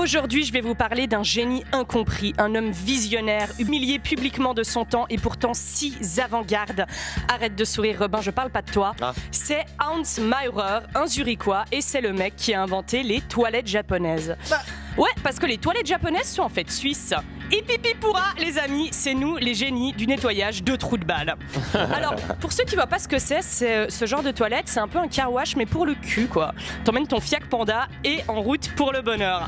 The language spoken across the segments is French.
Aujourd'hui, je vais vous parler d'un génie incompris, un homme visionnaire, humilié publiquement de son temps et pourtant si avant-garde. Arrête de sourire, Robin, je parle pas de toi. C'est Hans Maurer, un Zurichois, et c'est le mec qui a inventé les toilettes japonaises. Ouais, parce que les toilettes japonaises sont en fait suisses. Hip hip hip pourra, les amis, c'est nous les génies du nettoyage de trous de balles. Alors, pour ceux qui voient pas ce que c'est ce genre de toilette, c'est un peu un car wash mais pour le cul quoi. T'emmènes ton Fiat Panda et en route pour le bonheur.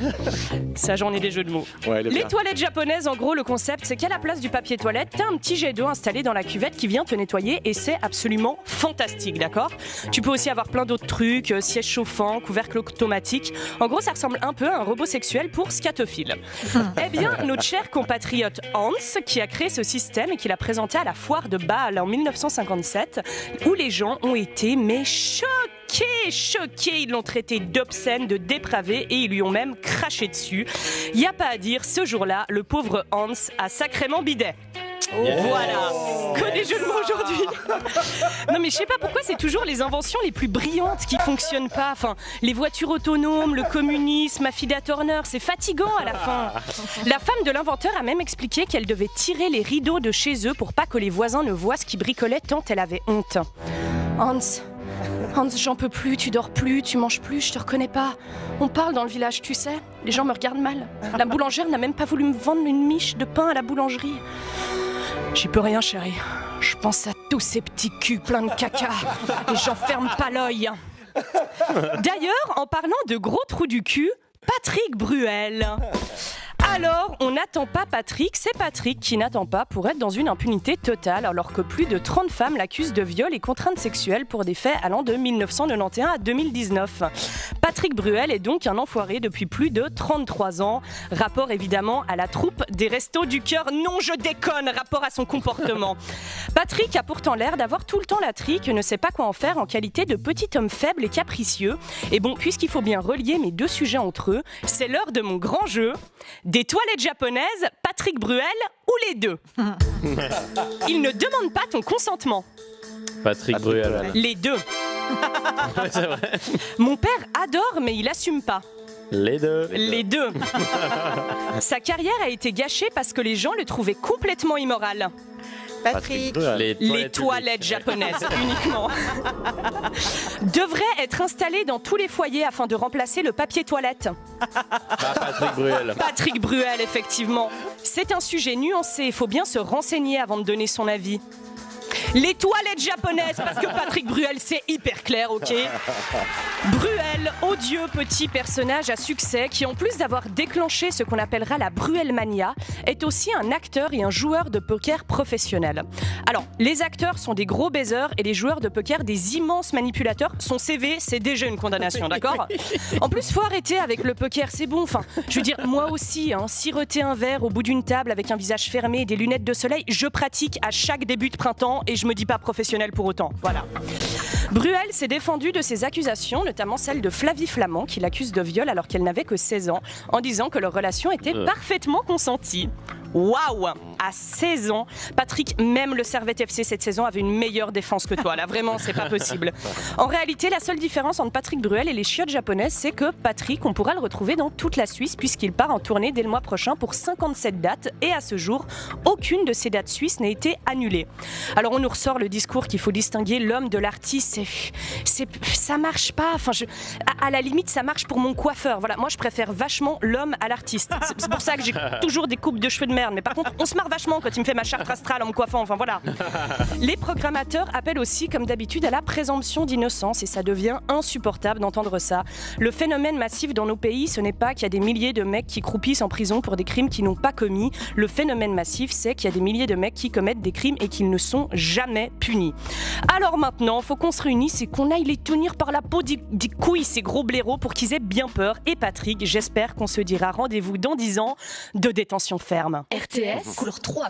Ça, j'en ai des jeux de mots. Ouais, les toilettes japonaises, en gros, le concept, c'est qu'à la place du papier toilette, t'as un petit jet d'eau installé dans la cuvette qui vient te nettoyer et c'est absolument fantastique, d'accord ? Tu peux aussi avoir plein d'autres trucs, siège chauffant, couvercle automatique. En gros, ça ressemble un peu à un robot sexuel pour scatophiles. Eh bien, notre cher compatriote Hans, qui a créé ce système et qui l'a présenté à la foire de Bâle en 1957, où les gens ont été mais choqués, ils l'ont traité d'obscène, de dépravé et ils lui ont même craché dessus. Y a pas à dire, ce jour-là, le pauvre Hans a sacrément bidet. Voilà, que des jeux de mots aujourd'hui. Non mais je sais pas pourquoi c'est toujours les inventions les plus brillantes qui fonctionnent pas. Enfin, les voitures autonomes, le communisme, Affida Turner, c'est fatigant à la fin. La femme de l'inventeur a même expliqué qu'elle devait tirer les rideaux de chez eux pour pas que les voisins ne voient ce qu'ils bricolaient tant elle avait honte. Hans, j'en peux plus, tu dors plus, tu manges plus, je te reconnais pas. On parle dans le village, tu sais, les gens me regardent mal. La boulangère n'a même pas voulu me vendre une miche de pain à la boulangerie. J'y peux rien, chérie. Je pense à tous ces petits culs pleins de caca et j'en ferme pas l'œil. D'ailleurs, en parlant de gros trous du cul, Patrick Bruel. Alors, on n'attend pas Patrick, c'est Patrick qui n'attend pas pour être dans une impunité totale alors que plus de 30 femmes l'accusent de viol et contraintes sexuelles pour des faits allant de 1991 à 2019. Patrick Bruel est donc un enfoiré depuis plus de 33 ans. Rapport évidemment à la troupe des Restos du Cœur. Non, je déconne, rapport à son comportement. Patrick a pourtant l'air d'avoir tout le temps la trique, ne sait pas quoi en faire en qualité de petit homme faible et capricieux. Et bon, puisqu'il faut bien relier mes deux sujets entre eux, c'est l'heure de mon grand jeu. Des toilettes japonaises, Patrick Bruel ou les deux. Il ne demande pas ton consentement. Patrick Bruel. Les deux. Ouais, c'est vrai. Mon père adore mais il assume pas. Les deux. Les deux. Sa carrière a été gâchée parce que les gens le trouvaient complètement immoral. Patrick. Les toilettes japonaises uniquement devraient être installées dans tous les foyers afin de remplacer le papier toilette. Patrick Bruel. Patrick Bruel, effectivement. C'est un sujet nuancé, il faut bien se renseigner avant de donner son avis. Les toilettes japonaises, parce que Patrick Bruel, c'est hyper clair, ok ? Bruel, odieux petit personnage à succès qui, en plus d'avoir déclenché ce qu'on appellera la Bruelmania, est aussi un acteur et un joueur de poker professionnel. Alors, les acteurs sont des gros baisers et les joueurs de poker des immenses manipulateurs. Son CV, c'est déjà une condamnation, d'accord ? En plus, faut arrêter avec le poker, c'est bon. Enfin, je veux dire, moi aussi, siroter un verre au bout d'une table avec un visage fermé et des lunettes de soleil, je pratique à chaque début de printemps et je me dis pas professionnel pour autant. Voilà. Bruel s'est défendu de ces accusations, notamment celle de Flavie Flament, qui l'accuse de viol alors qu'elle n'avait que 16 ans, en disant que leur relation était parfaitement consentie. Waouh! À 16 ans, Patrick, même le Servette FC cette saison, avait une meilleure défense que toi. Là, vraiment, c'est pas possible. En réalité, la seule différence entre Patrick Bruel et les chiottes japonaises, c'est que Patrick, on pourra le retrouver dans toute la Suisse puisqu'il part en tournée dès le mois prochain pour 57 dates. Et à ce jour, aucune de ces dates suisses n'a été annulée. Alors, on nous ressort le discours qu'il faut distinguer l'homme de l'artiste. Ça marche pas. Enfin, à la limite, ça marche pour mon coiffeur. Voilà, moi, je préfère vachement l'homme à l'artiste. C'est pour ça que j'ai toujours des coupes de cheveux de merde. Mais par contre, on se marre vachement quand il me fait ma charte astrale en me coiffant. Enfin voilà. Les programmateurs appellent aussi, comme d'habitude, à la présomption d'innocence et ça devient insupportable d'entendre ça. Le phénomène massif dans nos pays, ce n'est pas qu'il y a des milliers de mecs qui croupissent en prison pour des crimes qu'ils n'ont pas commis. Le phénomène massif, c'est qu'il y a des milliers de mecs qui commettent des crimes et qu'ils ne sont jamais punis. Alors maintenant, faut qu'on se réunisse et qu'on aille les tenir par la peau des couilles, ces gros blaireaux, pour qu'ils aient bien peur. Et Patrick, j'espère qu'on se dira rendez-vous dans 10 ans de détention ferme. RTS, couleur 3.